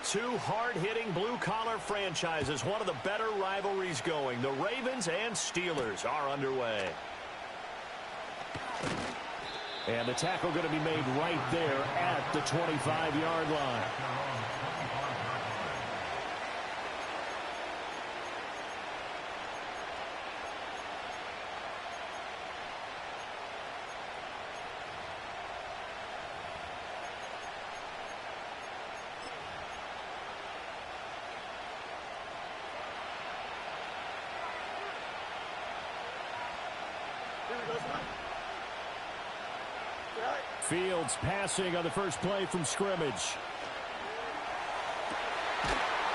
Two hard-hitting blue-collar franchises, one of the better rivalries going. The Ravens and Steelers are underway. And the tackle going to be made right there at the 25-yard line. Fields passing on the first play from scrimmage.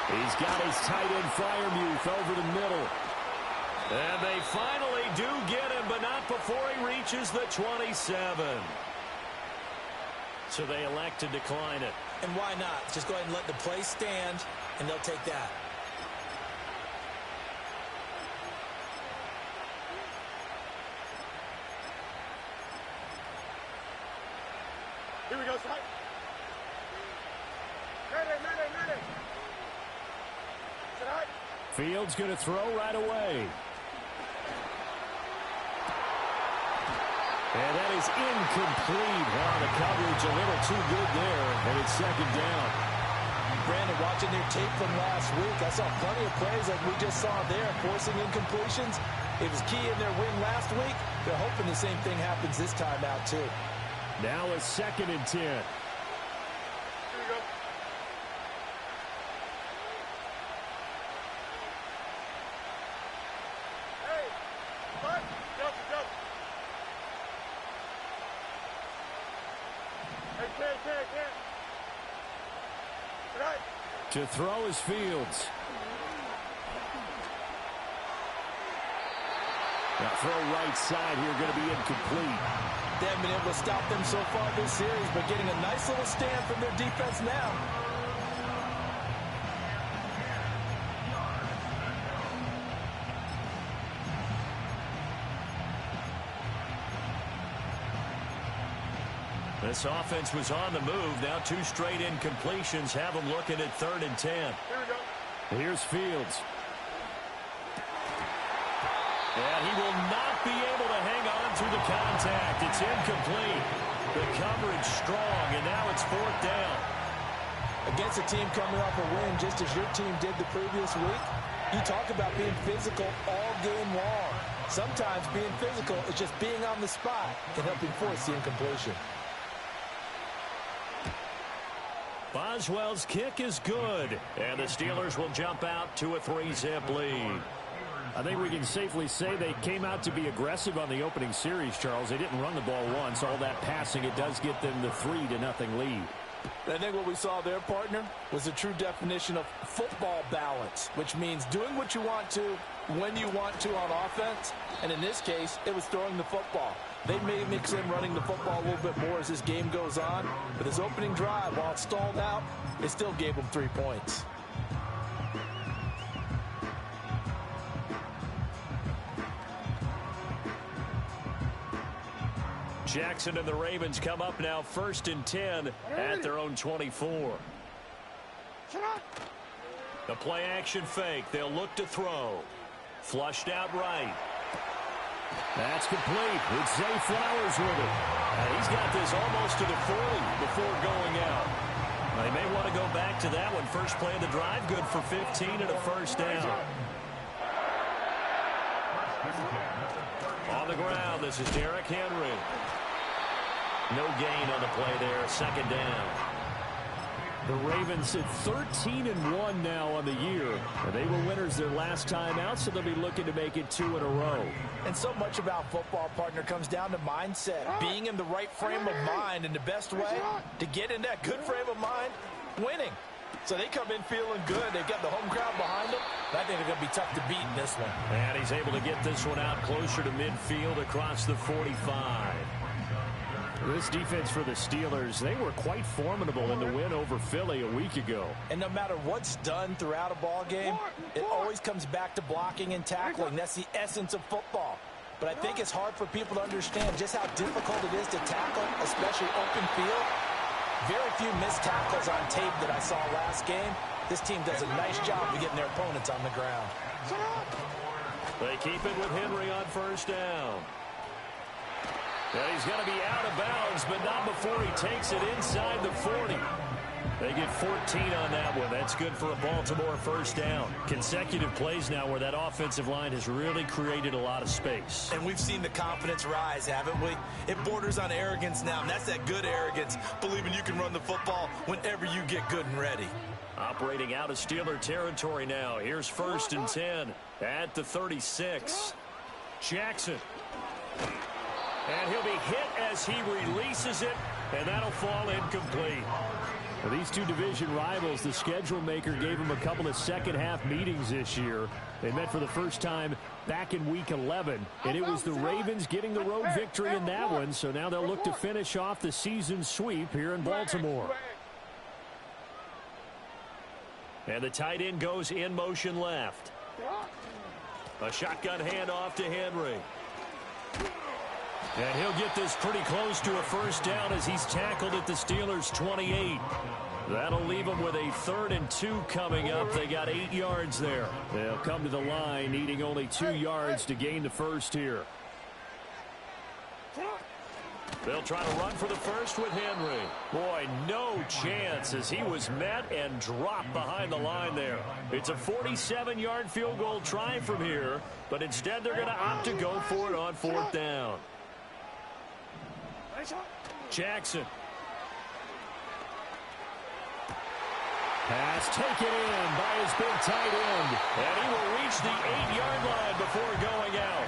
He's got his tight end Freiermuth over the middle. And they finally do get him, but not before he reaches the 27. So they elect to decline it. And why not? Just go ahead and let the play stand, and they'll take that. Here we go, Spike. Ready. Tonight. Fields going to throw right away. And that is incomplete. Wow, the coverage a little too good there, and it's second down. Brandon, watching their tape from last week, I saw plenty of plays like we just saw there, forcing incompletions. It was key in their win last week. They're hoping the same thing happens this time out, too. Now a 2nd and 10. Here we go. Hey, Spike. Go. Hey, Ken. Tonight. To throw is Fields. Now throw right side here, going to be incomplete. They haven't been able to stop them so far this series, but getting a nice little stand from their defense now. This offense was on the move. Now 2 straight incompletions have them looking at 3rd and 10. Here we go. Here's Fields. And he will not be able to hang on to the contact. It's incomplete. The coverage strong, and now it's 4th down. Against a team coming off a win, just as your team did the previous week, you talk about being physical all game long. Sometimes being physical is just being on the spot and helping force the incompletion. Boswell's kick is good, and the Steelers will jump out to a 3-zip lead. I think we can safely say they came out to be aggressive on the opening series, Charles. They didn't run the ball once. All that passing, it does get them the 3-0 lead. I think what we saw there, partner, was the true definition of football balance, which means doing what you want to when you want to on offense. And in this case, it was throwing the football. They may mix in running the football a little bit more as this game goes on. But his opening drive, while it stalled out, it still gave him 3 points. Jackson and the Ravens come up now 1st and 10 at their own 24. The play action fake. They'll look to throw. Flushed out right. That's complete. It's Zay Flowers with it. He's got this almost to the 40 before going out. They may want to go back to that one. First play of the drive, good for 15 and a 1st down. On the ground, this is Derrick Henry. No gain on the play there, 2nd down. The Ravens at 13-1 now on the year. They were winners their last time out, so they'll be looking to make it 2 in a row. And so much about football, partner, comes down to mindset. Being in the right frame of mind, and the best way to get in that good frame of mind, winning. So they come in feeling good. They've got the home crowd behind them. I think they're going to be tough to beat in this one. And he's able to get this one out closer to midfield across the 45. This defense for the Steelers, they were quite formidable in the win over Philly a week ago. And no matter what's done throughout a ball game, it always comes back to blocking and tackling. That's the essence of football. but I think it's hard for people to understand just how difficult it is to tackle, especially open field. Very few missed tackles on tape that I saw last game. This team does a nice job of getting their opponents on the ground. They keep it with Henry on first down. And he's going to be out of bounds, but not before he takes it inside the 40. They get 14 on that one. That's good for a Baltimore first down. Consecutive plays now where that offensive line has really created a lot of space. And we've seen the confidence rise, haven't we? It borders on arrogance now, and that's that good arrogance, believing you can run the football whenever you get good and ready. Operating out of Steeler territory now. Here's 1st and 10 at the 36. Jackson. And he'll be hit as he releases it, and that'll fall incomplete. For these two division rivals, the schedule maker gave them a couple of second-half meetings this year. They met for the first time back in Week 11, and it was the Ravens getting the road victory in that one, so now they'll look to finish off the season sweep here in Baltimore. And the tight end goes in motion left. A shotgun handoff to Henry. And he'll get this pretty close to a first down as he's tackled at the Steelers' 28. That'll leave them with a 3rd and 2 coming up. They got 8 yards there. They'll come to the line needing only 2 yards to gain the first here. They'll try to run for the first with Henry. Boy, no chance as he was met and dropped behind the line there. It's a 47-yard field goal try from here, but instead they're going to opt to go for it on 4th down. Jackson. Pass taken in by his big tight end. And he will reach the 8-yard line before going out.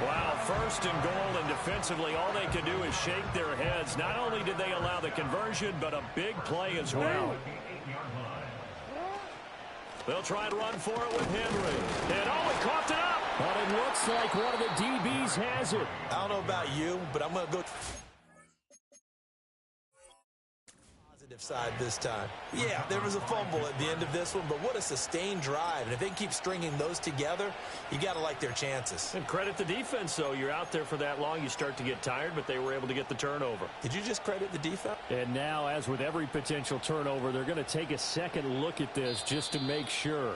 Wow, 1st and goal, and defensively all they can do is shake their heads. Not only did they allow the conversion, but a big play as well. They'll try and run for it with Henry. And oh, he coughed it up. But it looks like one of the DBs has it. I don't know about you, but I'm going to go side this time. Yeah, there was a fumble at the end of this one, but what a sustained drive. And if they can keep stringing those together, you got to like their chances. And credit the defense, though. You're out there for that long, you start to get tired, but they were able to get the turnover. Did you just credit the defense? And now, as with every potential turnover, they're going to take a second look at this just to make sure.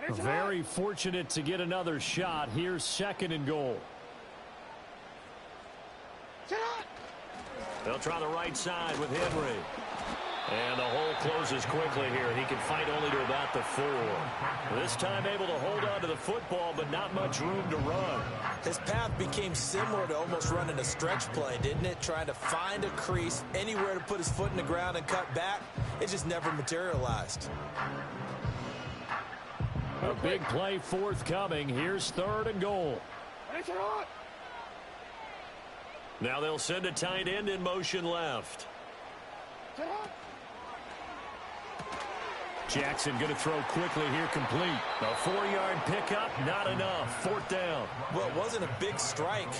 Very fortunate to get another shot. Here's 2nd and goal. They'll try the right side with Henry. And the hole closes quickly here. He can fight only to about the 4. This time able to hold on to the football, but not much room to run. His path became similar to almost running a stretch play, didn't it? Trying to find a crease, anywhere to put his foot in the ground and cut back. It just never materialized. A big play forthcoming. Here's 3rd and goal. Now they'll send a tight end in motion left. Jackson going to throw quickly here, complete. A 4-yard pickup, not enough. 4th down. Well, it wasn't a big strike,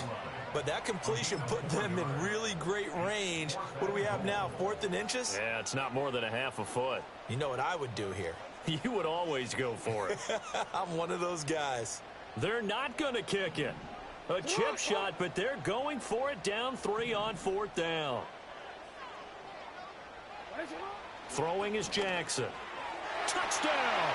but that completion put them in really great range. What do we have now, 4th and inches? Yeah, it's not more than a half a foot. You know what I would do here? You would always go for it. I'm one of those guys. They're not going to kick it. A chip shot, but they're going for it down 3 on 4th down. Throwing is Jackson. Touchdown!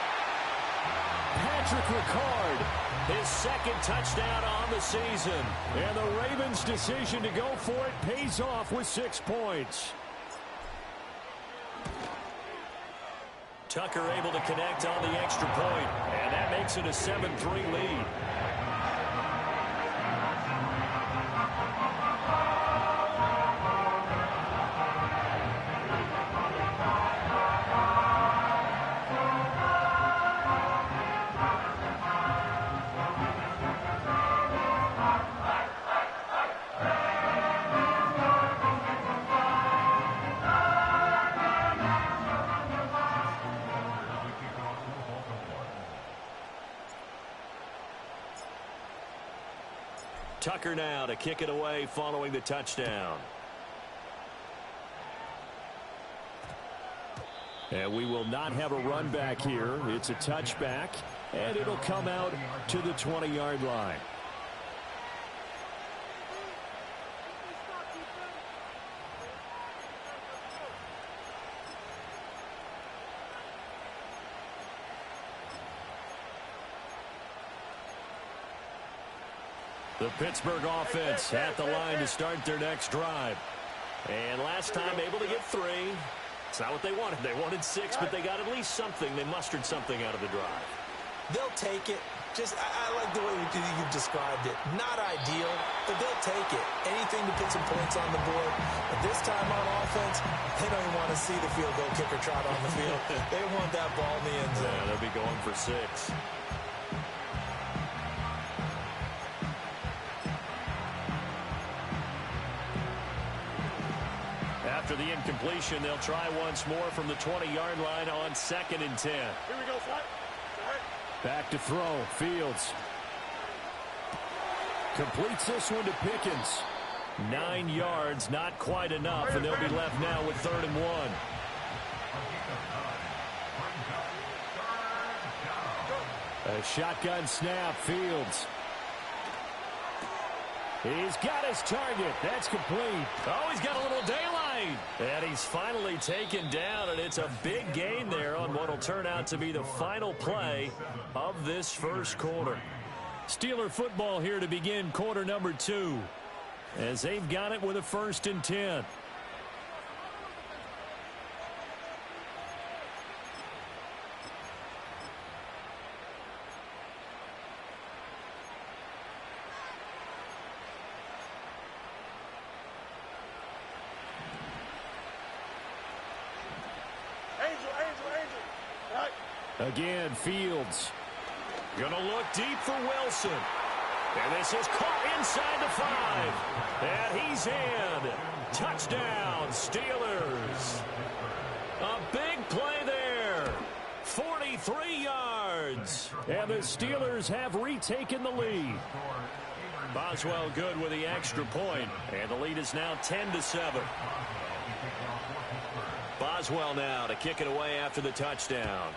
Patrick Ricard. His 2nd touchdown on the season. And the Ravens' decision to go for it pays off with 6 points. Tucker able to connect on the extra point, and that makes it a 7-3 lead. Tucker now to kick it away following the touchdown. And we will not have a run back here. It's a touchback, and it'll come out to the 20-yard line. The Pittsburgh offense at the line to start their next drive. And last time able to get 3. It's not what they wanted. They wanted 6, but they got at least something. They mustered something out of the drive. They'll take it. I like the way you've described it. Not ideal, but they'll take it. Anything to put some points on the board. But this time on offense, they don't even want to see the field goal kicker trot on the field. They want that ball in the end zone. Yeah, they'll be going for 6. After the incompletion, they'll try once more from the 20-yard line on 2nd and 10. Here we go, flat. Back to throw. Fields completes this one to Pickens. 9 yards, not quite enough, and they'll be left now with 3rd and 1. A shotgun snap. Fields. He's got his target. That's complete. Oh, he's got a little daylight. And he's finally taken down, and it's a big gain there on what will turn out to be the final play of this first quarter. Steeler football here to begin quarter number 2, as they've got it with a 1st and 10. Again, Fields. Gonna look deep for Wilson. And this is caught inside the 5. And he's in. Touchdown, Steelers. A big play there. 43 yards. And the Steelers have retaken the lead. Boswell good with the extra point. And the lead is now 10-7. Boswell now to kick it away after the touchdown.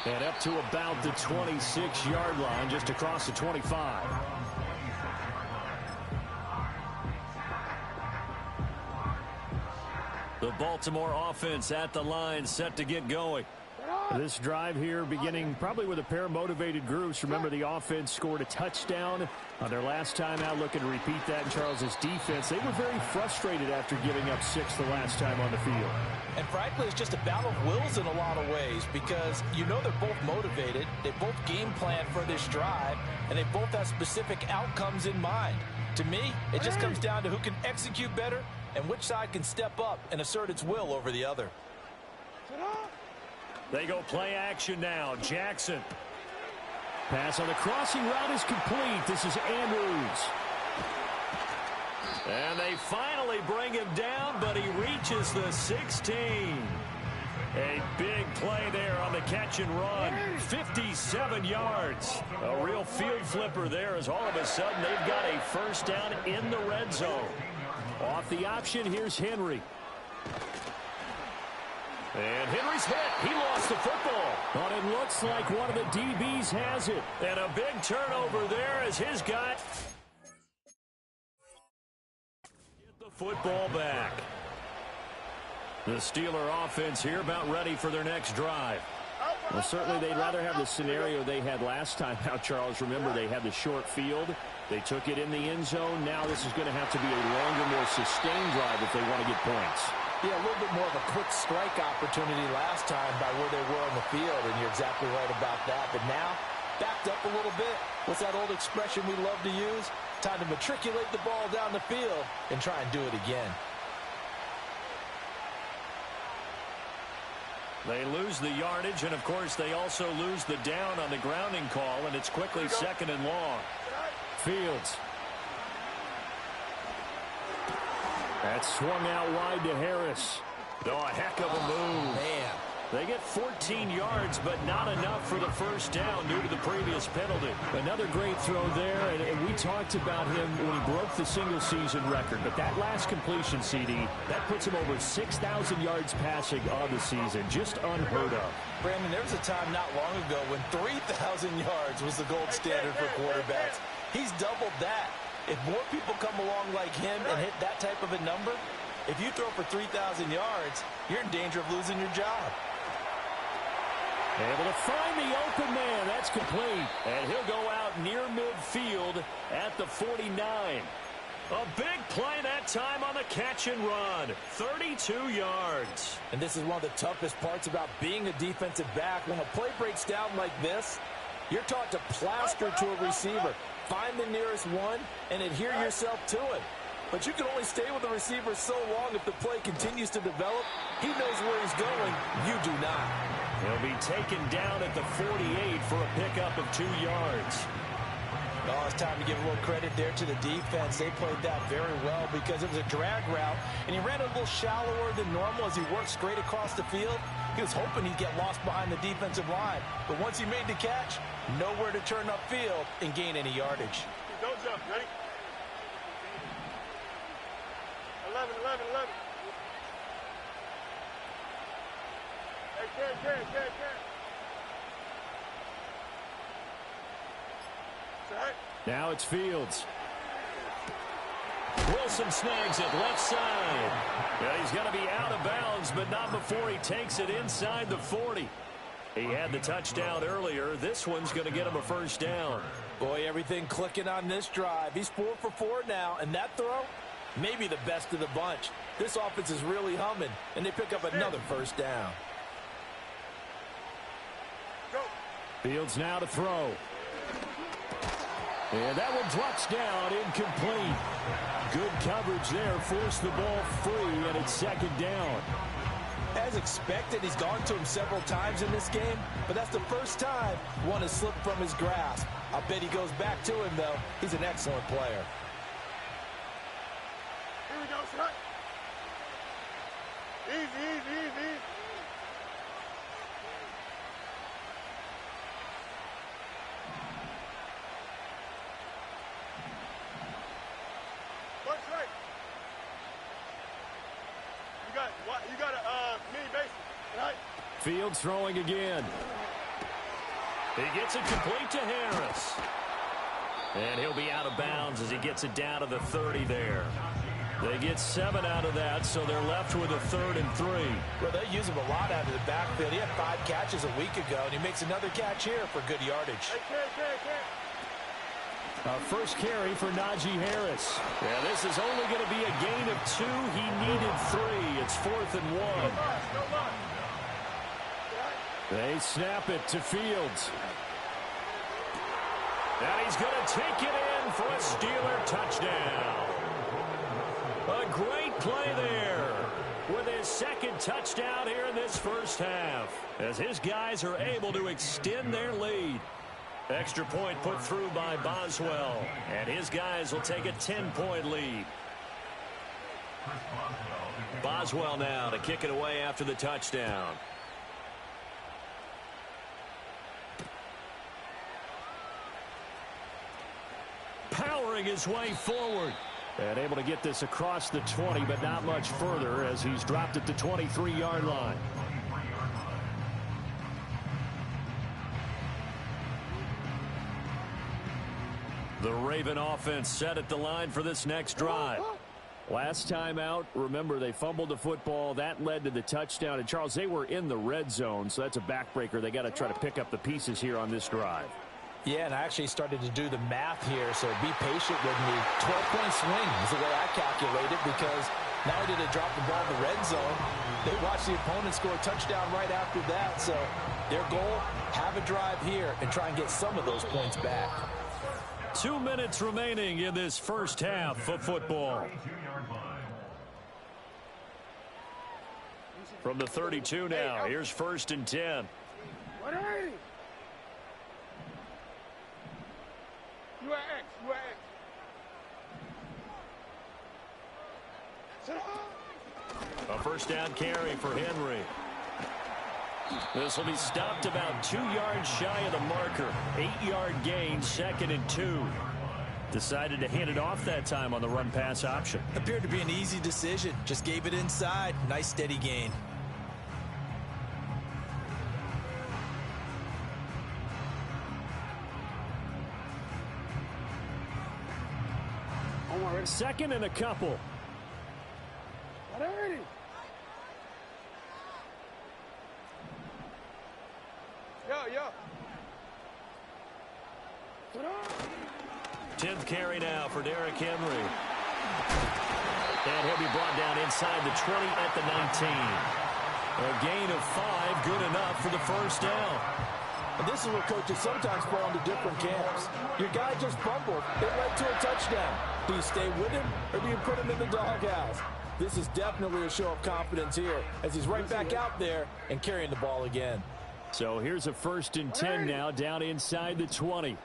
And up to about the 26-yard line, just across the 25. The Baltimore offense at the line, set to get going. This drive here beginning probably with a pair of motivated groups. Remember, the offense scored a touchdown on their last time out, looking to repeat that in Charles's defense. They were very frustrated after giving up 6 the last time on the field. And frankly, it's just a battle of wills in a lot of ways, because you know they're both motivated, they both game plan for this drive, and they both have specific outcomes in mind. To me, it just comes down to who can execute better and which side can step up and assert its will over the other. They go play action now. Jackson. Pass on the crossing route is complete. This is Andrews. And they finally bring him down, but he reaches the 16. A big play there on the catch and run. 57 yards. A real field flipper there, as all of a sudden they've got a first down in the red zone. Off the option, here's Henry. And Henry's hit. He lost the football. But it looks like one of the DBs has it. And a big turnover there as his guy get the football back. The Steeler offense here about ready for their next drive. Well, certainly they'd rather have the scenario they had last time out, Charles. Remember, they had the short field. They took it in the end zone. Now this is going to have to be a longer, more sustained drive if they want to get points. Yeah, a little bit more of a quick strike opportunity last time by where they were on the field, and you're exactly right about that. But now, backed up a little bit. What's that old expression we love to use? Time to matriculate the ball down the field and try and do it again. They lose the yardage, and, of course, they also lose the down on the grounding call, and it's quickly 2nd and long. Fields. That swung out wide to Harris. Oh, a heck of a move. Man, They get 14 yards, but not enough for the first down due to the previous penalty. Another great throw there, and we talked about him when he broke the single-season record. But that last completion, CD, that puts him over 6,000 yards passing on the season. Just unheard of. Brandon, there was a time not long ago when 3,000 yards was the gold standard for quarterbacks. He's doubled that. If more people come along like him and hit that type of a number, if you throw for 3,000 yards, you're in danger of losing your job. Able to find the open man. That's complete. And he'll go out near midfield at the 49. A big play that time on the catch and run. 32 yards. And this is one of the toughest parts about being a defensive back. When a play breaks down like this, you're taught to plaster to a receiver. Find the nearest one and adhere yourself to it. But you can only stay with the receiver so long if the play continues to develop. He knows where he's going. You do not. He'll be taken down at the 48 for a pickup of 2 yards. Oh, it's time to give a little credit there to the defense. They played that very well because it was a drag route, and he ran a little shallower than normal as he worked straight across the field. He was hoping he'd get lost behind the defensive line. But once he made the catch, nowhere to turn upfield and gain any yardage. Don't jump. Ready? 11. Hey, Ken. Set. Now it's Fields. Wilson snags it left side. Yeah, he's going to be out of bounds, but not before he takes it inside the 40. He had the touchdown earlier. This one's going to get him a first down. Boy, everything clicking on this drive. He's 4 for 4 now, and that throw, maybe the best of the bunch. This offense is really humming, and they pick up another first down. Go. Fields now to throw. And that one drops down, incomplete. Good coverage there, forced the ball free, and it's second down. As expected, he's gone to him several times in this game, but that's the first time one has slipped from his grasp. I bet he goes back to him, though. He's an excellent player. Here we go, son. Easy. What's right? You got a mini base, right? Fields throwing again. He gets it complete to Harris. And he'll be out of bounds as he gets it down to the 30 there. They get 7 out of that, so they're left with a 3rd and 3. Well, they use him a lot out of the backfield. He had 5 catches a week ago, and he makes another catch here for good yardage. Hey, Ken. First carry for Najee Harris. Yeah, this is only going to be a gain of 2. He needed 3. It's 4th and 1. No loss. They snap it to Fields. And he's going to take it in for a Steeler touchdown. A great play there with his second touchdown here in this first half, as his guys are able to extend their lead. Extra point put through by Boswell, and his guys will take a 10-point lead. Boswell now to kick it away after the touchdown. Powering his way forward. And able to get this across the 20, but not much further as he's dropped it to 23-yard line. The Raven offense set at the line for this next drive. Last time out, remember, they fumbled the football. That led to the touchdown. And, Charles, they were in the red zone, so that's a backbreaker. They got to try to pick up the pieces here on this drive. Yeah, and I actually started to do the math here, so be patient with me. 12-point swing is the way I calculate it, because not only did they drop the ball in the red zone, they watched the opponent score a touchdown right after that. So their goal, have a drive here and try and get some of those points back. 2 minutes remaining in this first half of football. From the 32 now, here's 1st and 10. You are X. A first down carry for Henry. This will be stopped about 2 yards shy of the marker. 8-yard gain, 2nd and 2. Decided to hand it off that time on the run-pass option. Appeared to be an easy decision. Just gave it inside. Nice steady gain. Second and a couple. Alrighty. Yeah. 10th carry now for Derrick Henry. And he'll be brought down inside the 20 at the 19. A gain of 5, good enough for the first down. And this is where coaches sometimes fall into different camps. Your guy just fumbled. It led to a touchdown. Do you stay with him or do you put him in the doghouse? This is definitely a show of confidence here as he's right back out there and carrying the ball again. So here's a 1st and 10 now down inside the 20.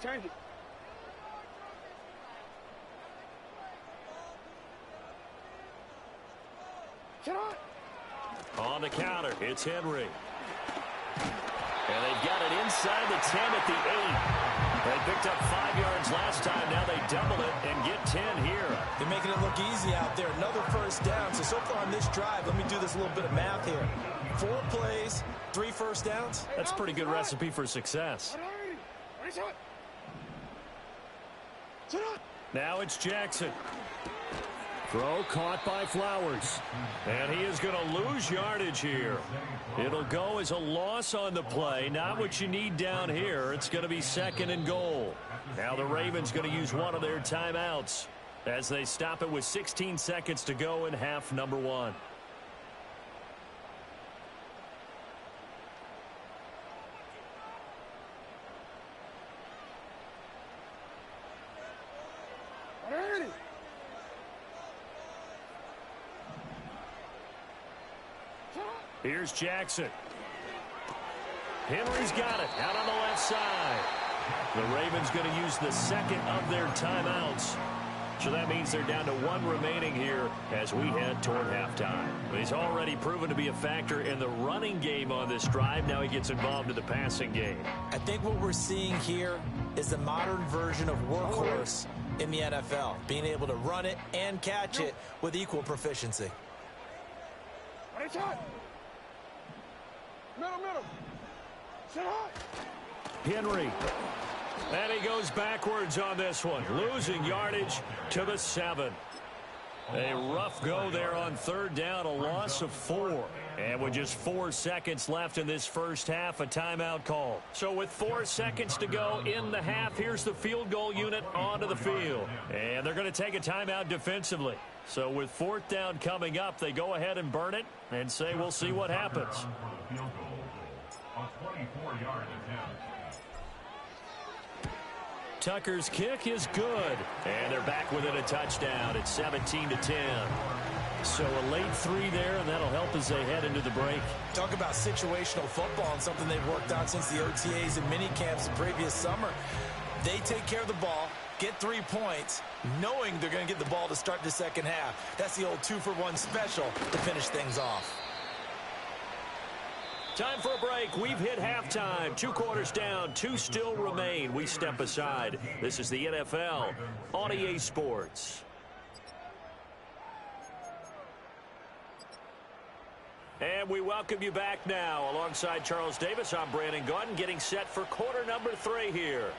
Change it. On the counter, it's Henry. And they've got it inside the 10 at the 8. They picked up 5 yards last time. Now they double it and get 10 here. They're making it look easy out there. Another first down. So far on this drive, let me do this little bit of math here. 4 plays, 3 first downs. That's a pretty good recipe for success. Now it's Jackson. Throw caught by Flowers. And he is going to lose yardage here. It'll go as a loss on the play. Not what you need down here. It's going to be 2nd and goal. Now the Ravens going to use one of their timeouts as they stop it with 16 seconds to go in half number 1. Here's Jackson. Henry's got it out on the left side. The Ravens going to use the 2nd of their timeouts. So that means they're down to 1 remaining here as we head toward halftime. He's already proven to be a factor in the running game on this drive. Now he gets involved in the passing game. I think what we're seeing here is the modern version of workhorse in the NFL. Being able to run it and catch it with equal proficiency. Middle. Sit high. Henry. And he goes backwards on this one. Losing yardage to the 7. A rough go there on 3rd down. A loss of 4. And with just 4 seconds left in this first half, a timeout call. So with 4 seconds to go in the half, here's the field goal unit onto the field. And they're going to take a timeout defensively. So with 4th down coming up, they go ahead and burn it and say we'll see what happens. Tucker's kick is good. And they're back within a touchdown. It's 17-10. So a late 3 there, and that'll help as they head into the break. Talk about situational football and something they've worked on since the OTAs and mini camps the previous summer. They take care of the ball, get 3 points, knowing they're going to get the ball to start the second half. That's the old 2-for-1 special to finish things off. Time for a break. We've hit halftime. 2 quarters down. 2 still remain. We step aside. This is the NFL on EA Sports. And we welcome you back now. Alongside Charles Davis, I'm Brandon Gaudin, getting set for quarter number 3 here.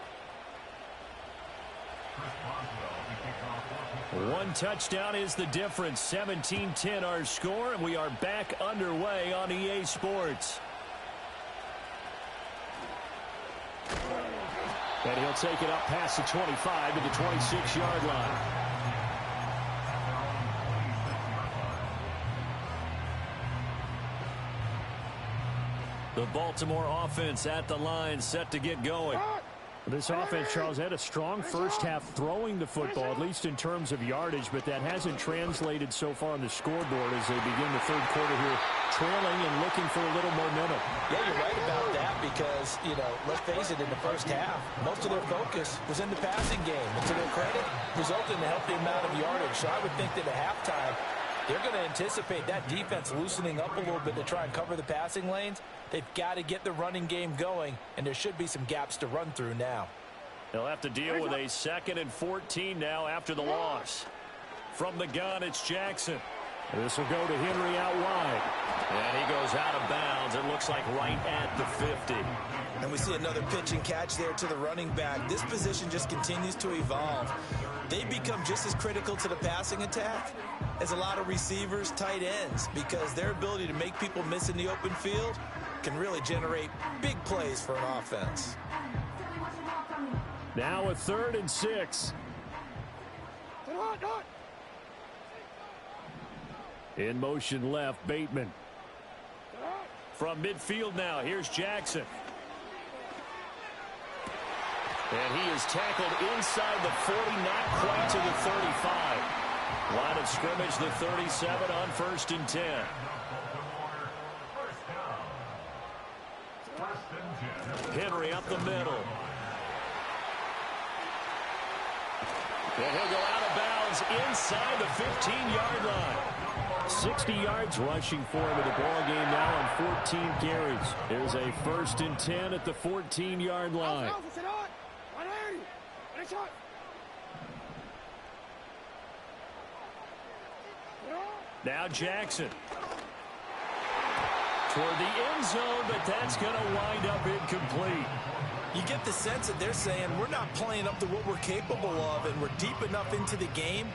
1 touchdown is the difference. 17-10 our score, and we are back underway on EA Sports. And he'll take it up past the 25 to the 26-yard line. The Baltimore offense at the line, set to get going. This offense, Charles, had a strong first half throwing the football, at least in terms of yardage, but that hasn't translated so far on the scoreboard as they begin the third quarter here, trailing and looking for a little momentum. Yeah, you're right about that because, let's face it, in the first half, most of their focus was in the passing game. And to their credit, resulted in a healthy amount of yardage. So I would think that at halftime, they're going to anticipate that defense loosening up a little bit to try and cover the passing lanes. They've got to get the running game going, and there should be some gaps to run through now. They'll have to deal with a 2nd and 14 now after the loss. From the gun, it's Jackson. This will go to Henry out wide. And he goes out of bounds. It looks like right at the 50. And we see another pitch and catch there to the running back. This position just continues to evolve. They become just as critical to the passing attack as a lot of receivers, tight ends, because their ability to make people miss in the open field can really generate big plays for an offense. Now a 3rd and 6. In motion left, Bateman. From midfield now, here's Jackson. And he is tackled inside the 40, not quite to the 35. Line of scrimmage, the 37 on 1st and 10. Henry up the middle. And he'll go out of bounds inside the 15-yard line. 60 yards rushing for him in the ball game now on 14 carries. There's a 1st and 10 at the 14-yard line. Now Jackson. Toward the end zone, but that's going to wind up incomplete. You get the sense that they're saying we're not playing up to what we're capable of, and we're deep enough into the game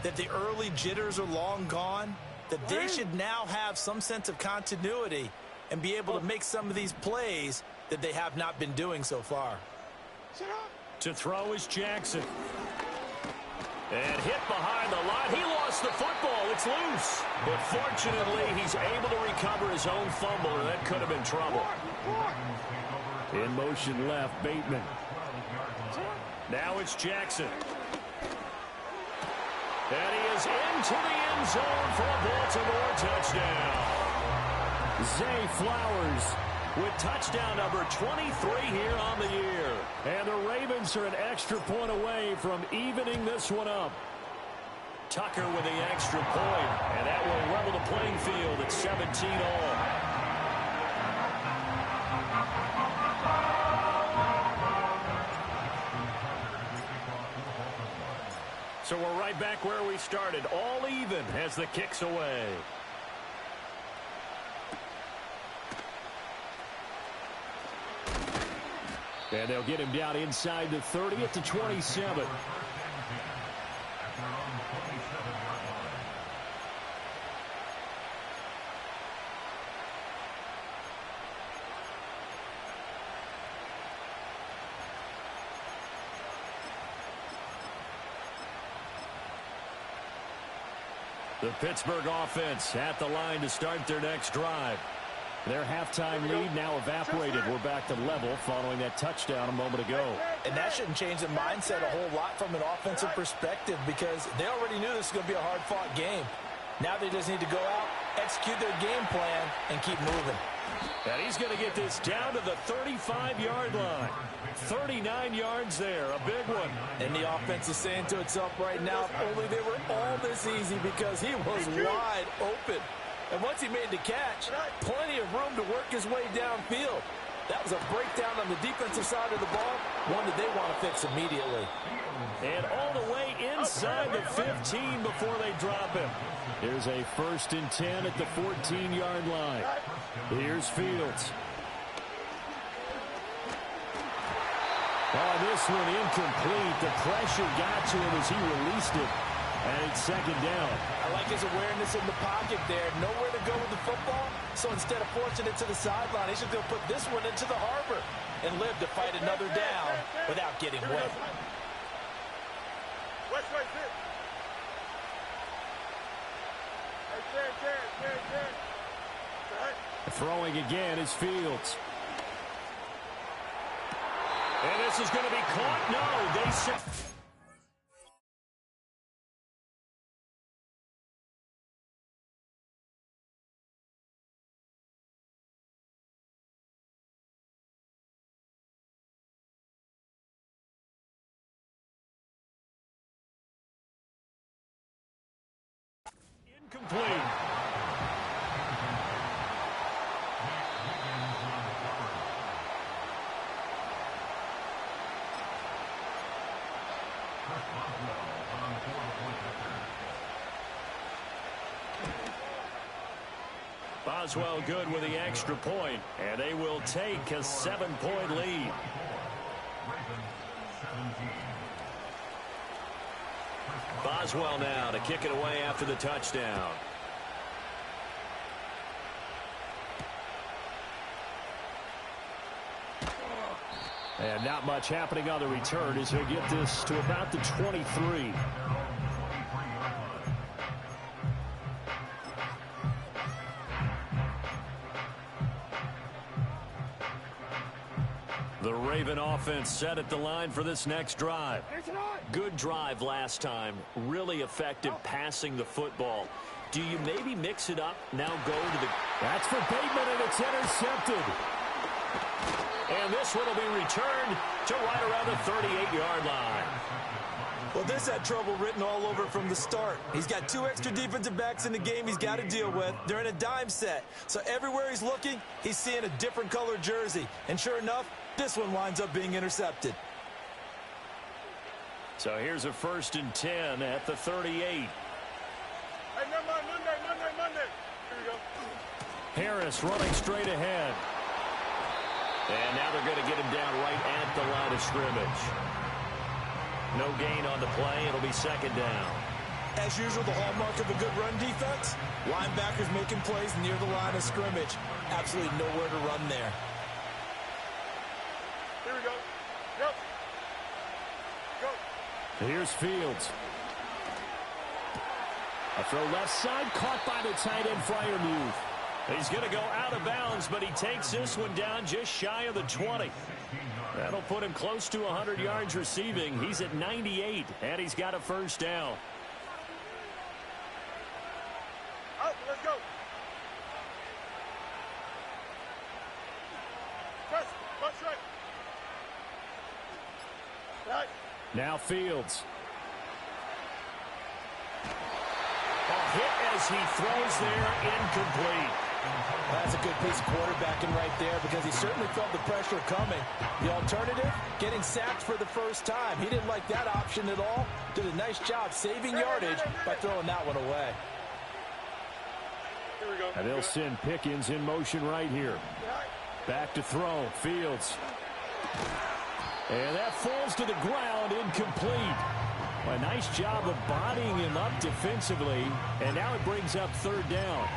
that the early jitters are long gone, that they should now have some sense of continuity and be able to make some of these plays that they have not been doing so far. To throw is Jackson. And hit behind the line. He lost the football. It's loose. But fortunately, he's able to recover his own fumble, or that could have been trouble. In motion left, Bateman. Now it's Jackson. And he is into the end zone for a Baltimore touchdown. Zay Flowers with touchdown number 23 here on the year. And the Ravens are an extra point away from evening this one up. Tucker with the extra point, and that will level the playing field at 17 all. So we're right back where we started, all even as the kick's away. And they'll get him down inside the 30 at the 27. The Pittsburgh offense at the line to start their next drive. Their halftime lead now evaporated. We're back to level following that touchdown a moment ago. And that shouldn't change the mindset a whole lot from an offensive perspective because they already knew this was going to be a hard-fought game. Now they just need to go out, execute their game plan, and keep moving. And he's going to get this down to the 35-yard line. 39 yards there, a big one. And the offense is saying to itself right now, if only they were all this easy because he was wide open. And once he made the catch, plenty of room to work his way downfield. That was a breakdown on the defensive side of the ball, one that they want to fix immediately. And all the way inside the 15 before they drop him. Here's a 1st and 10 at the 14-yard line. Here's Fields. Oh, this one incomplete. The pressure got to him as he released it. And it's 2nd down. I like his awareness in the pocket there. Nowhere to go with the football. So instead of forcing it to the sideline, he's just going to put this one into the harbor and live to fight another down without getting wet. Throwing again is Fields. And this is going to be caught. No, they said... Incomplete. Boswell good with the extra point, and they will take a 7-point lead. Boswell now to kick it away after the touchdown. And not much happening on the return as he'll get this to about the 23. The Raven offense set at the line for this next drive. Good drive last time. Really effective passing the football. Do you maybe mix it up? Now go to the... That's for Bateman, and it's intercepted. And this one will be returned to right around the 38-yard line. Well, this had trouble written all over from the start. He's got 2 extra defensive backs in the game he's got to deal with. They're in a dime set. So everywhere he's looking, he's seeing a different colored jersey. And sure enough, this one winds up being intercepted. So here's a 1st and 10 at the 38. Hey, never mind, Monday. Here we go. Harris running straight ahead. And now they're going to get him down right at the line of scrimmage. No gain on the play. It'll be 2nd down. As usual, the hallmark of a good run defense, linebackers making plays near the line of scrimmage. Absolutely nowhere to run there. Here we go. Yep. Go. Here's Fields. A throw left side, caught by the tight end, Freiermuth. He's going to go out of bounds, but he takes this one down just shy of the 20. That'll put him close to 100 yards receiving. He's at 98, and he's got a 1st down. Out, let's go. Press, punch right. Right. Now Fields. A hit as he throws there, incomplete. That's a good piece of quarterbacking right there because he certainly felt the pressure coming. The alternative, getting sacked for the first time. He didn't like that option at all. Did a nice job saving yardage by throwing that one away. Here we go. And they'll send Pickens in motion right here. Back to throw. Fields. And that falls to the ground, incomplete. A nice job of bodying him up defensively, and now it brings up 3rd down.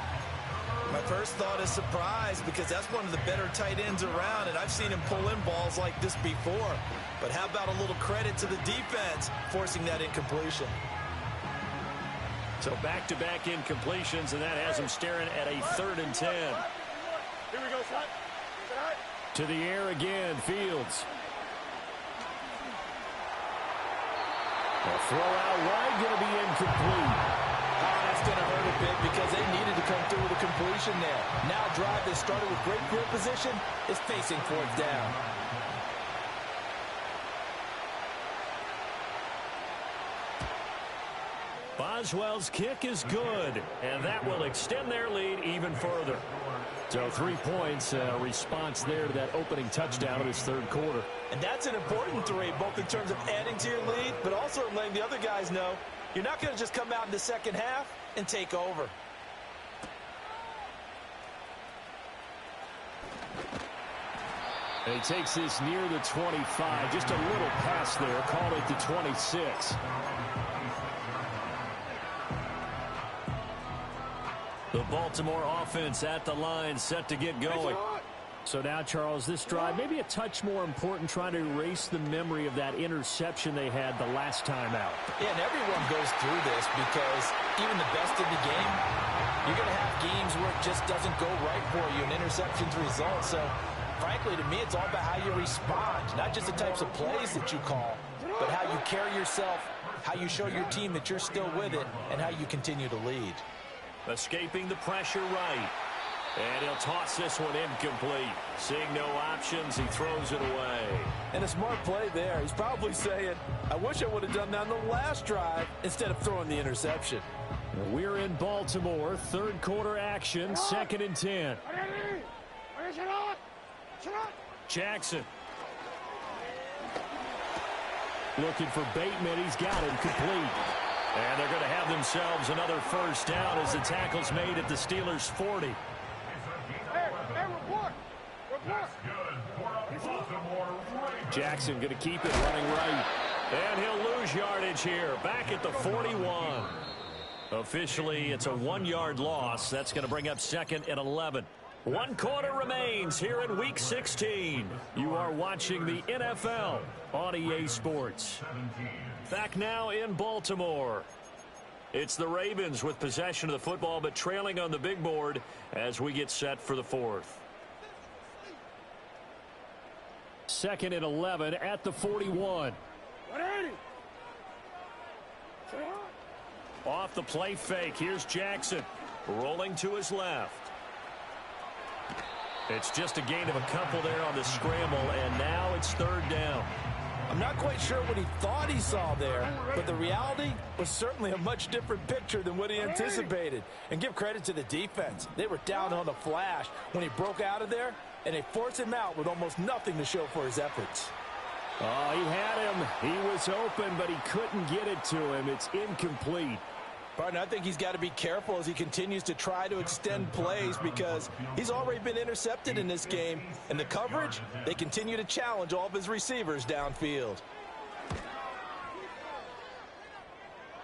My first thought is surprise because that's one of the better tight ends around, and I've seen him pull in balls like this before. But how about a little credit to the defense forcing that incompletion? So back-to-back incompletions, and that has him staring at a 3rd and 10. Here we go, slide. To the air again, Fields. A throw out wide, going to be incomplete. Oh, that's going to hurt a bit because they needed to come through with a completion there. Now a drive that started with great field position is facing 4th down. Boswell's kick is good, and that will extend their lead even further. So 3 points, response there to that opening touchdown in his 3rd quarter. And that's an important 3, both in terms of adding to your lead, but also letting the other guys know you're not going to just come out in the 2nd half and take over. And he takes this near the 25. Just a little pass there. Call it the 26. The Baltimore offense at the line, set to get going. So now, Charles, this drive maybe a touch more important, trying to erase the memory of that interception they had the last time out. Yeah, and everyone goes through this because even the best in the game, you're going to have games where it just doesn't go right for you, and interceptions result. So frankly, to me, it's all about how you respond. Not just the types of plays that you call, but how you carry yourself, how you show your team that you're still with it, and how you continue to lead. Escaping the pressure right. And he'll toss this one incomplete. Seeing no options, he throws it away. And a smart play there. He's probably saying, I wish I would have done that on the last drive instead of throwing the interception. We're in Baltimore. Third quarter action. 2nd and 10. Jackson. Looking for Bateman. He's got him complete. And they're going to have themselves another first down as the tackle's made at the Steelers' 40. Jackson going to keep it running right. And he'll lose yardage here. Back at the 41. Officially, it's a 1-yard loss. That's going to bring up 2nd and 11. 1 quarter remains here in Week 16. You are watching the NFL on EA Sports. Back now in Baltimore. It's the Ravens with possession of the football, but trailing on the big board as we get set for the 4th. 2nd and 11 at the 41. Off the play fake. Here's Jackson. Rolling to his left. It's just a gain of a couple there on the scramble, and now it's 3rd down. I'm not quite sure what he thought he saw there, but the reality was certainly a much different picture than what he anticipated. And give credit to the defense. They were down on the flash when he broke out of there, and they forced him out with almost nothing to show for his efforts. Oh, he had him. He was open, but he couldn't get it to him. It's incomplete. Partner, I think he's got to be careful as he continues to try to extend plays because he's already been intercepted in this game. And the coverage, they continue to challenge all of his receivers downfield.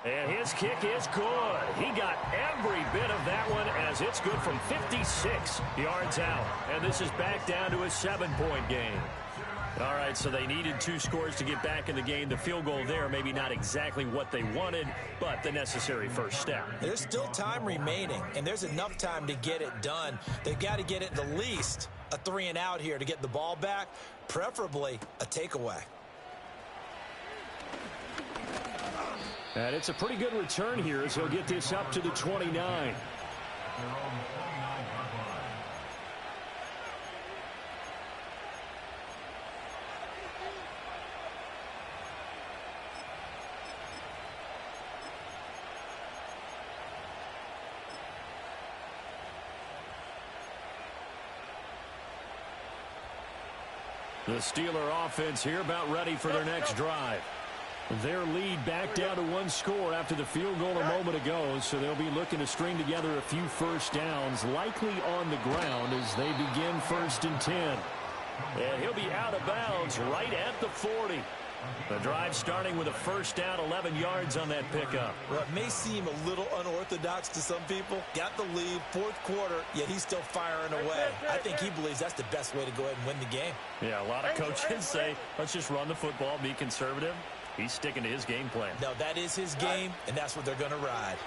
And his kick is good. He got every bit of that one as it's good from 56 yards out. And this is back down to a 7-point game. All right, so they needed 2 scores to get back in the game. The field goal there, maybe not exactly what they wanted, but the necessary first step. There's still time remaining, and there's enough time to get it done. They've got to get it at least a 3-and-out here to get the ball back, preferably a takeaway. And it's a pretty good return here as he'll get this up to the 29. The Steeler offense here about ready for their next drive. Their lead back down to 1 score after the field goal a moment ago, so they'll be looking to string together a few first downs, likely on the ground as they begin 1st and 10. And he'll be out of bounds right at the 40. The drive starting with a first down, 11 yards on that pickup. Well, it may seem a little unorthodox to some people. Got the lead, 4th quarter, yet he's still firing away. I think he believes that's the best way to go ahead and win the game. Yeah, a lot of coaches say, let's just run the football, be conservative. He's sticking to his game plan. No, that is his game, and that's what they're going to ride.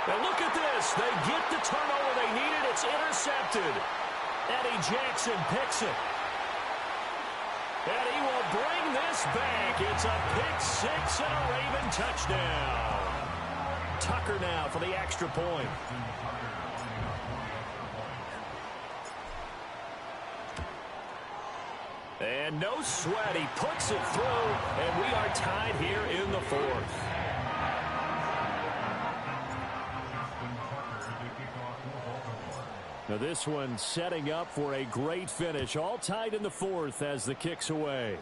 And look at this. They get the turnover they needed. It's intercepted. Eddie Jackson picks it. And he will bring this back. It's a pick 6 and a Raven touchdown. Tucker now for the extra point. And no sweat. He puts it through, and we are tied here in the 4th. Now this one setting up for a great finish. All tied in the 4th as the kick's away.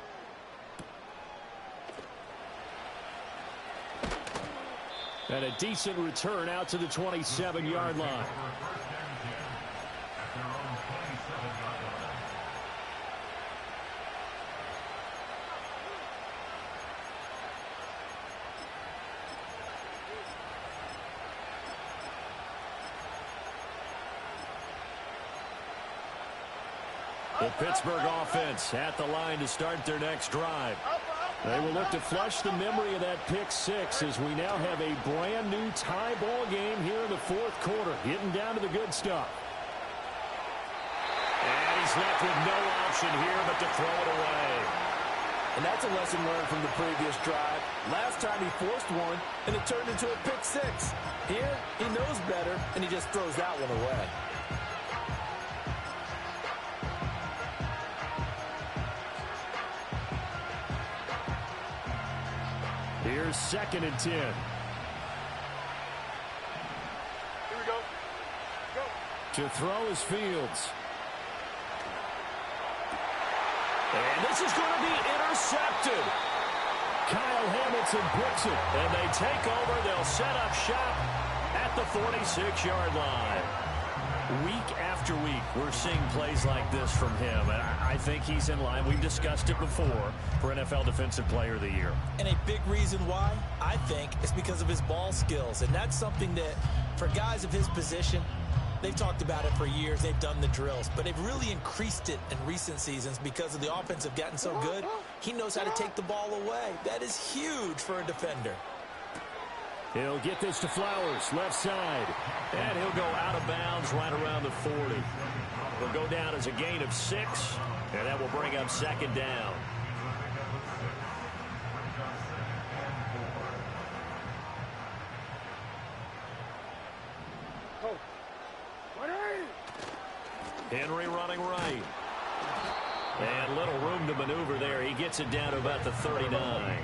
And a decent return out to the 27-yard line. The Pittsburgh offense at the line to start their next drive. They will look to flush the memory of that pick 6 as we now have a brand new tie ball game here in the 4th quarter. Getting down to the good stuff. he's left with no option here but to throw it away. And that's a lesson learned from the previous drive. Last time he forced one, and it turned into a pick six. Here, he knows better, and he just throws that one away. Here's 2nd and 10. Here we go. Go. To throw is Fields. And this is going to be intercepted. Kyle Hamilton bricks it. And they take over. They'll set up shop at the 46-yard line. Week after week, we're seeing plays like this from him. And I think he's in line. We've discussed it before for NFL Defensive Player of the Year. And a big reason why, I think, is because of his ball skills. And that's something that, for guys of his position, they've talked about it for years. They've done the drills. But they've really increased it in recent seasons because of the offense have gotten so good. He knows how to take the ball away. That is huge for a defender. He'll get this to Flowers, left side. And he'll go out of bounds right around the 40. He'll go down as a gain of 6, and that will bring up 2nd down. Henry running right. And little room to maneuver there. He gets it down to about the 39.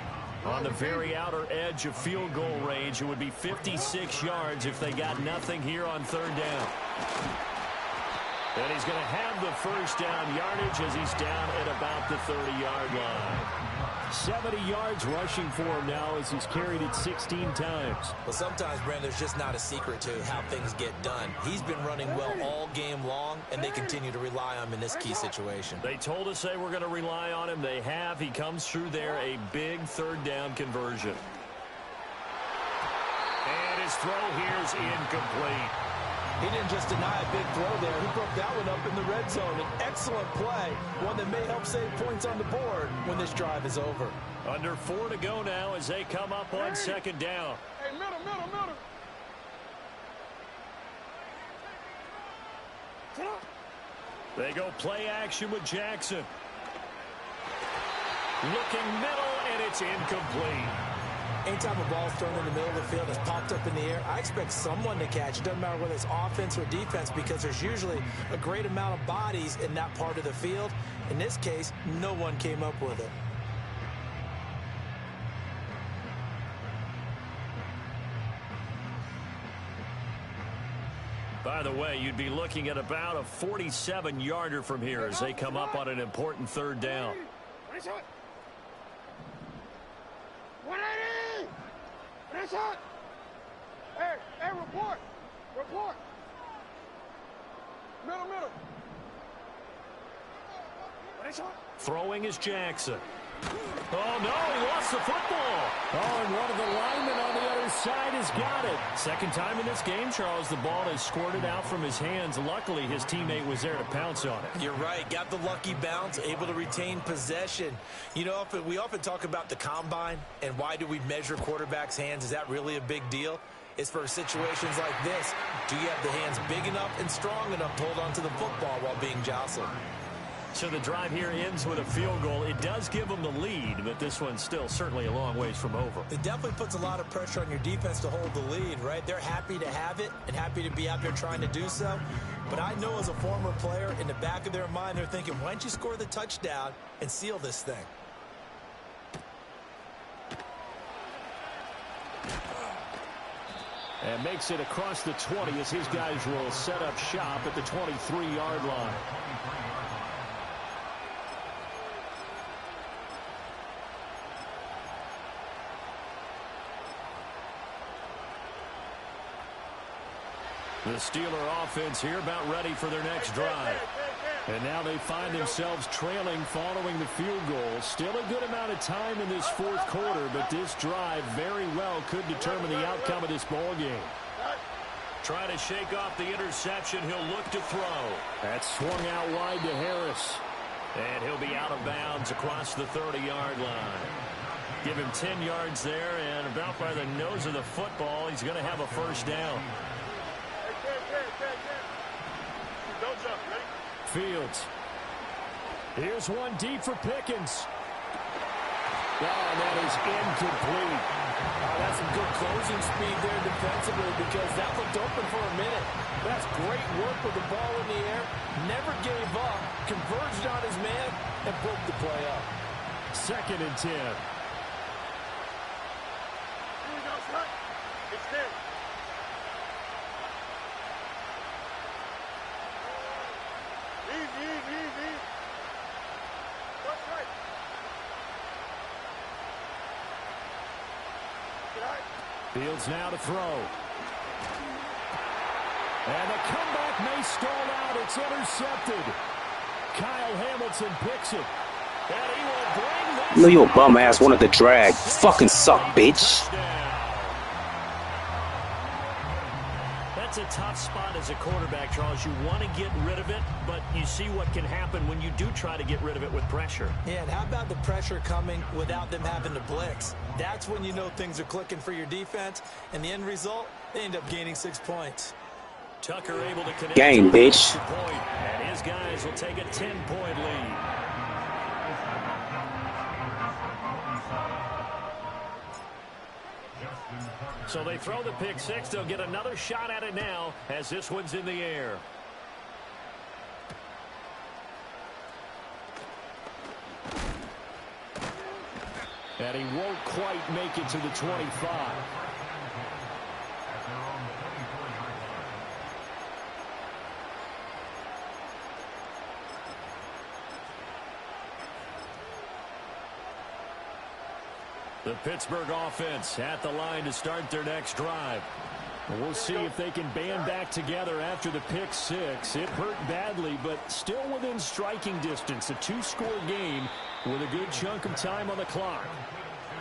On the very outer edge of field goal range, it would be 56 yards if they got nothing here on 3rd down. And he's going to have the first down yardage as he's down at about the 30-yard line. 70 yards rushing for him now as he's carried it 16 times. Well, sometimes, Brandon, there's just not a secret to how things get done. He's been running well all game long, and they continue to rely on him in this key situation. They told us they were going to rely on him. They have. He comes through there, a big 3rd down conversion. And his throw here is incomplete. He didn't just deny a big throw there. He broke that one up in the red zone. An excellent play, one that may help save points on the board when this drive is over. Under 4 to go now as they come up on 2nd down. Hey, middle. They go play action with Jackson. Looking middle, and it's incomplete. Anytime a ball is thrown in the middle of the field, it's popped up in the air, I expect someone to catch. It doesn't matter whether it's offense or defense because there's usually a great amount of bodies in that part of the field. In this case, no one came up with it. By the way, you'd be looking at about a 47-yarder from here as they come up on an important 3rd down. 180! Finish it! Hey, report! Middle. Finish it! Throwing is Jackson. Oh, no, he lost the football. Oh, and one of the linemen on the other side has got it. 2nd time in this game, Charles, the ball has squirted out from his hands. Luckily, his teammate was there to pounce on it. You're right. Got the lucky bounce, able to retain possession. You know, we often talk about the combine and why do we measure quarterbacks' hands. Is that really a big deal? It's for situations like this. Do you have the hands big enough and strong enough to hold on to the football while being jostled? So the drive here ends with a field goal. It does give them the lead, but this one's still certainly a long ways from over. It definitely puts a lot of pressure on your defense to hold the lead, right? They're happy to have it and happy to be out there trying to do so. But I know as a former player, in the back of their mind, they're thinking, why don't you score the touchdown and seal this thing? And makes it across the 20 as his guys will set up shop at the 23-yard line. The Steeler offense here about ready for their next drive. And now they find themselves trailing following the field goal. Still a good amount of time in this 4th quarter, but this drive very well could determine the outcome of this ball game. Trying to shake off the interception. He'll look to throw. That's swung out wide to Harris. And he'll be out of bounds across the 30-yard line. Give him 10 yards there, and about by the nose of the football, he's going to have a first down. Don't jump, ready? Fields Here's one deep for Pickens. Oh, that is incomplete. That's some good closing speed there defensively because that looked open for a minute. That's great work with the ball in the air. Never gave up, converged on his man, and broke the play up. 2nd and 10. Here we go, son. Extend. Easy, easy, easy. That's right. Get out. Fields now to throw. And the comeback may stall out. It's intercepted. Kyle Hamilton picks it. And he will bring this. I know you a bum ass wanted to drag. Fucking suck, bitch. That's a tough spot as a quarterback, Charles. You want to get rid of it, but you see what can happen when you do try to get rid of it with pressure. Yeah, and how about the pressure coming without them having to blitz? That's when you know things are clicking for your defense, and the end result, they end up gaining 6 points. Tucker able to connect. Game, bitch. And his guys will take a 10-point lead. So they throw the pick six. They'll get another shot at it now as this one's in the air. And he won't quite make it to the 25. The Pittsburgh offense at the line to start their next drive. We'll see if they can band back together after the pick six. It hurt badly, but still within striking distance. A 2-score game with a good chunk of time on the clock.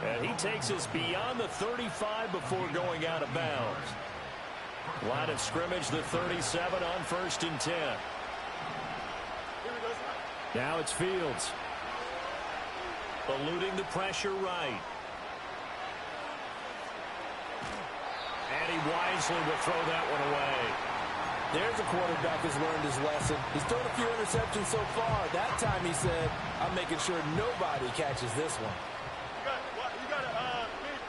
And he takes us beyond the 35 before going out of bounds. Line of scrimmage, the 37 on 1st and 10. Now it's Fields. Eluding the pressure right. And he wisely will throw that one away. There's a quarterback who's learned his lesson. He's thrown a few interceptions so far. That time he said, I'm making sure nobody catches this one.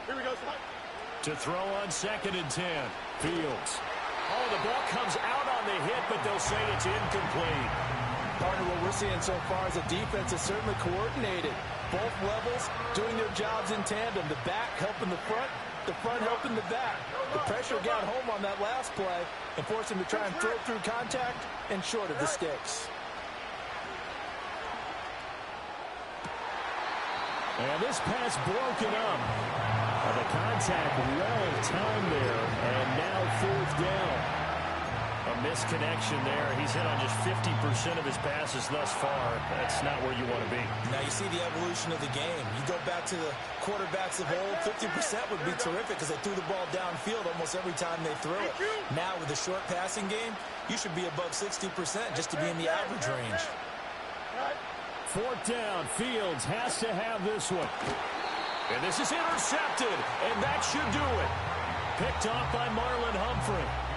Here we go, son. To throw on 2nd and 10. Fields. Oh, the ball comes out on the hit, but they'll say it's incomplete. Partner, what we're seeing so far is a defense is certainly coordinated. Both levels doing their jobs in tandem. The back helping the front helping the back. The pressure got home on that last play and forced him to try and throw through contact and short of the sticks. And this pass broken up. The contact well timed there, and now 4th down. A misconnection there. He's hit on just 50% of his passes thus far. That's not where you want to be. Now you see the evolution of the game. You go back to the quarterbacks of old, 50% would be terrific because they threw the ball downfield almost every time they threw it. Now with the short passing game, you should be above 60% just to be in the average range. 4th down. Fields has to have this one. And this is intercepted, and that should do it. Picked off by Marlon Humphrey.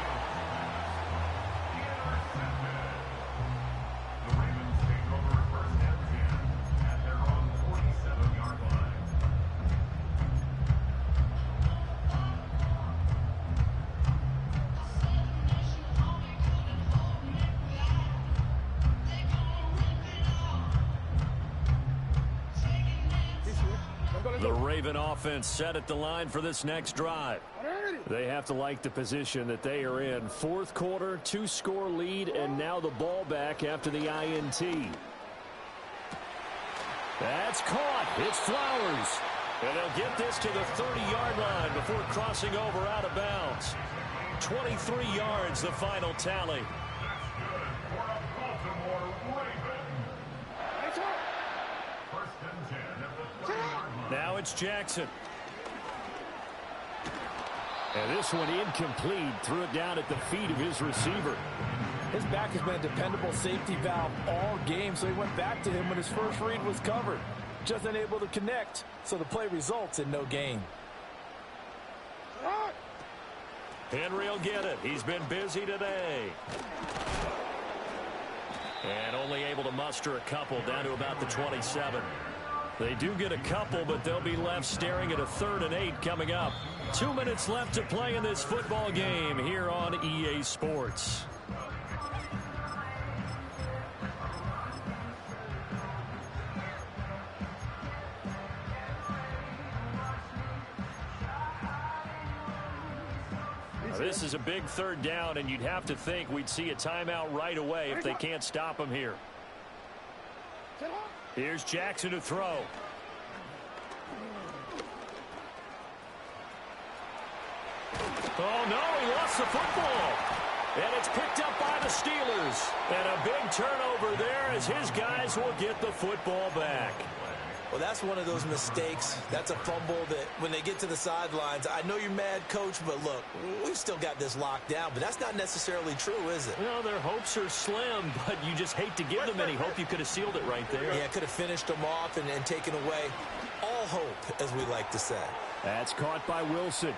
The Raven offense set at the line for this next drive. They have to like the position that they are in. 4th quarter, 2-score lead, and now the ball back after the INT. That's caught. It's Flowers. And they'll get this to the 30-yard line before crossing over out of bounds. 23 yards, the final tally. Now it's Jackson. And this one incomplete. Threw it down at the feet of his receiver. His back has been a dependable safety valve all game, so he went back to him when his first read was covered. Just unable to connect, so the play results in no gain. Henry will get it. He's been busy today. And only able to muster a couple down to about the 27. They do get a couple, but they'll be left staring at a 3rd and 8 coming up. 2 minutes left to play in this football game here on EA Sports. This is a big 3rd down, and you'd have to think we'd see a timeout right away if they can't stop him here. Here's Jackson to throw. Oh, no, he lost the football. And it's picked up by the Steelers. And a big turnover there as his guys will get the football back. Well, that's one of those mistakes. That's a fumble that when they get to the sidelines, I know you're mad, Coach, but look, we've still got this locked down. But that's not necessarily true, is it? Well, their hopes are slim, but you just hate to give them any hope. You could have sealed it right there. Yeah, could have finished them off and taken away all hope, as we like to say. That's caught by Wilson.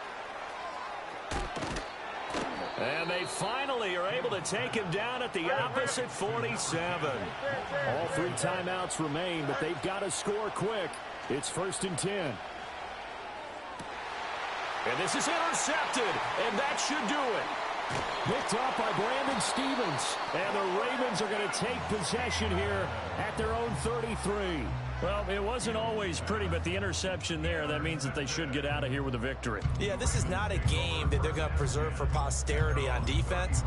And they finally are able to take him down at the opposite 47. All 3 timeouts remain, but they've got to score quick. It's 1st and 10. And this is intercepted, and that should do it. Picked off by Brandon Stevens. And the Ravens are going to take possession here at their own 33. Well, it wasn't always pretty, but the interception there, that means that they should get out of here with a victory. Yeah, this is not a game that they're going to preserve for posterity on defense,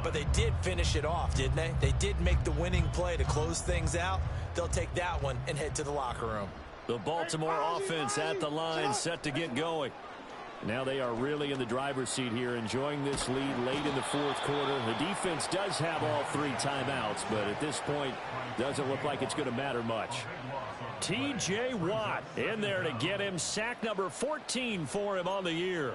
but they did finish it off, didn't they? They did make the winning play to close things out. They'll take that one and head to the locker room. The Baltimore offense at the line, set to get going. Now they are really in the driver's seat here, enjoying this lead late in the 4th quarter. The defense does have all 3 timeouts, but at this point, doesn't look like it's going to matter much. T.J. Watt in there to get him sack number 14 for him on the year.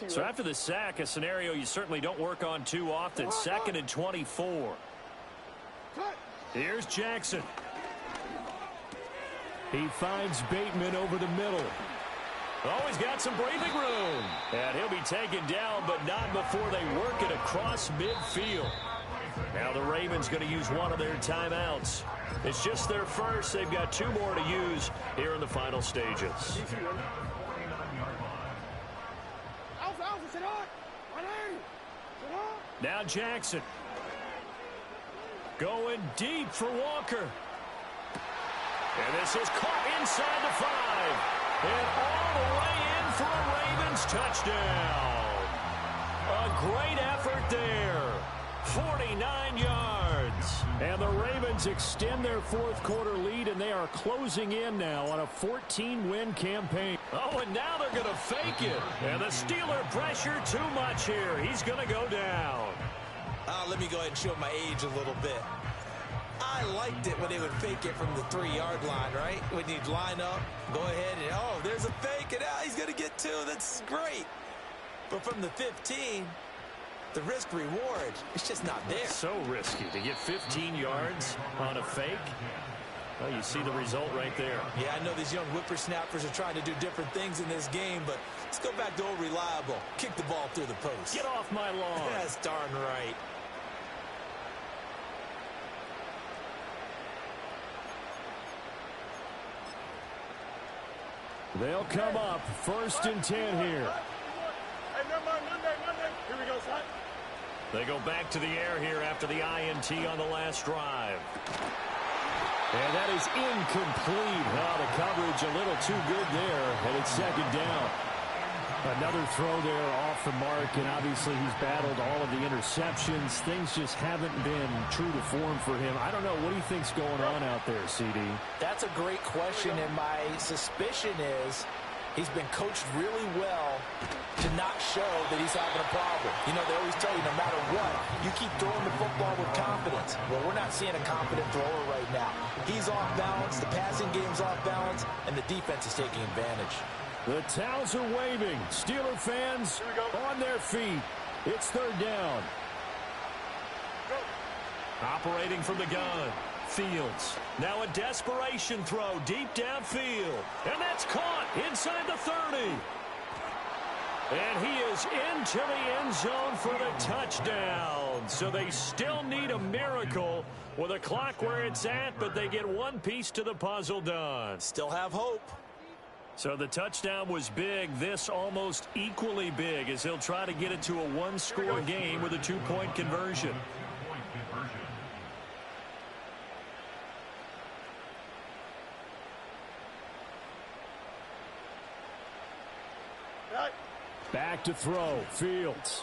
So after the sack, a scenario you certainly don't work on too often. 2nd and 24. Here's Jackson. He finds Bateman over the middle. Oh, he's got some breathing room. And he'll be taken down, but not before they work it across midfield. Now the Ravens going to use one of their timeouts. It's just their first. They've got 2 more to use here in the final stages. Now Jackson. Going deep for Walker. And this is caught inside the 5. And all the way in for a Ravens touchdown. A great effort there. 49 yards. And the Ravens extend their 4th quarter lead, and they are closing in now on a 14-win campaign. Oh, and now they're going to fake it. And the Steeler pressure too much here. He's going to go down. Let me go ahead and show my age a little bit. I liked it when they would fake it from the 3-yard line, right? When you'd line up, go ahead, and oh, there's a fake, and he's going to get 2. That's great. But from the 15, the risk-reward, it's just not there. So risky to get 15 yards on a fake. Well, you see the result right there. Yeah, I know these young whippersnappers are trying to do different things in this game, but let's go back to old reliable. Kick the ball through the post. Get off my lawn. That's darn right. They'll come up 1st and 10 here. Hey, never mind, Monday. Here we go, son. They go back to the air here after the INT on the last drive. And that is incomplete. Oh, the coverage a little too good there, and it's 2nd down. Another throw there off the mark, and obviously he's battled all of the interceptions. Things just haven't been true to form for him. I don't know. What do you think's going on out there, CD? That's a great question, and my suspicion is he's been coached really well to not show that he's having a problem. You know, they always tell you no matter what, you keep throwing the football with confidence. Well, we're not seeing a confident thrower right now. He's off balance, the passing game's off balance, and the defense is taking advantage. The towels are waving. Steeler fans on their feet. It's 3rd down. Operating from the gun. Fields. Now a desperation throw deep downfield. And that's caught inside the 30. And he is into the end zone for the touchdown. So they still need a miracle with a clock where it's at, but they get one piece to the puzzle done. Still have hope. So the touchdown was big. This almost equally big as he'll try to get it to a one-score game with a two-point conversion. Back to throw. Fields.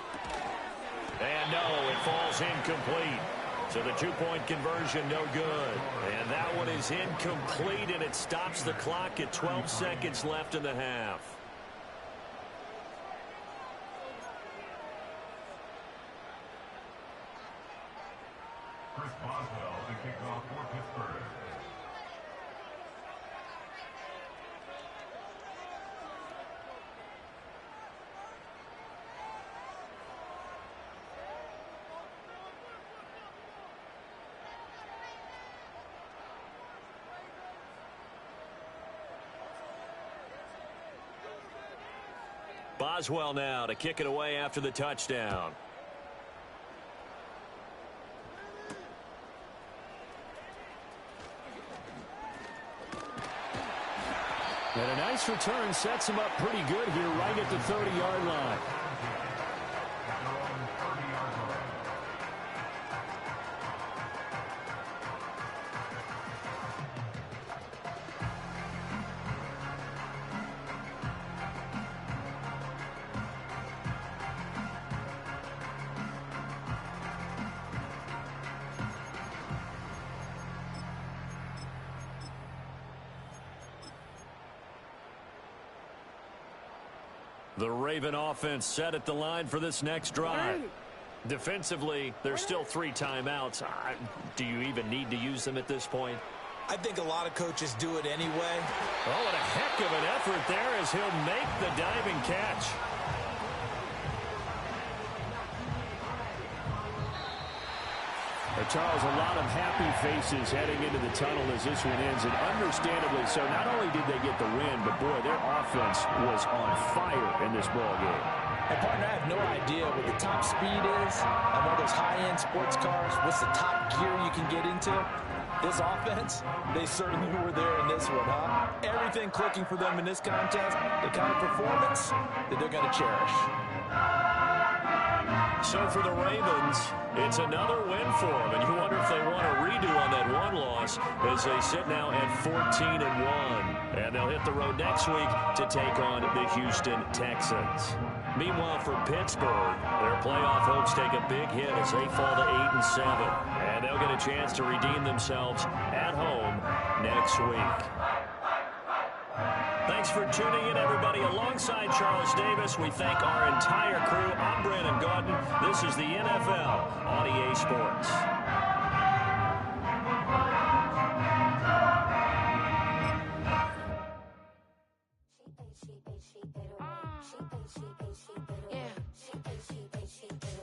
And no, it falls incomplete. So the two-point conversion, no good. And that one is incomplete, and it stops the clock at 12 seconds left in the half. Chris Boswell to kick off for Pittsburgh. Boswell now to kick it away after the touchdown. And a nice return sets him up pretty good here right at the 30-yard line. The Raven offense set at the line for this next drive. Defensively, there's still 3 timeouts. Do you even need to use them at this point? I think a lot of coaches do it anyway. Oh, and a heck of an effort there as he'll make the diving catch. Charles, a lot of happy faces heading into the tunnel as this one ends, and understandably so. Not only did they get the win, but boy, their offense was on fire in this ball game. And partner, I have no idea what the top speed is on one of those high-end sports cars. What's the top gear you can get into? This offense, they certainly were there in this one, huh? Everything clicking for them in this contest, the kind of performance that they're going to cherish. So for the Ravens, it's another win for them, and you wonder if they want a redo on that one loss as they sit now at 14-1. And they'll hit the road next week to take on the Houston Texans. Meanwhile, for Pittsburgh, their playoff hopes take a big hit as they fall to 8-7. And they'll get a chance to redeem themselves at home next week. Thanks for tuning in, everybody. Alongside Charles Davis, we thank our entire crew. I'm Brandon Gaudin. This is the NFL on EA Sports. Yeah.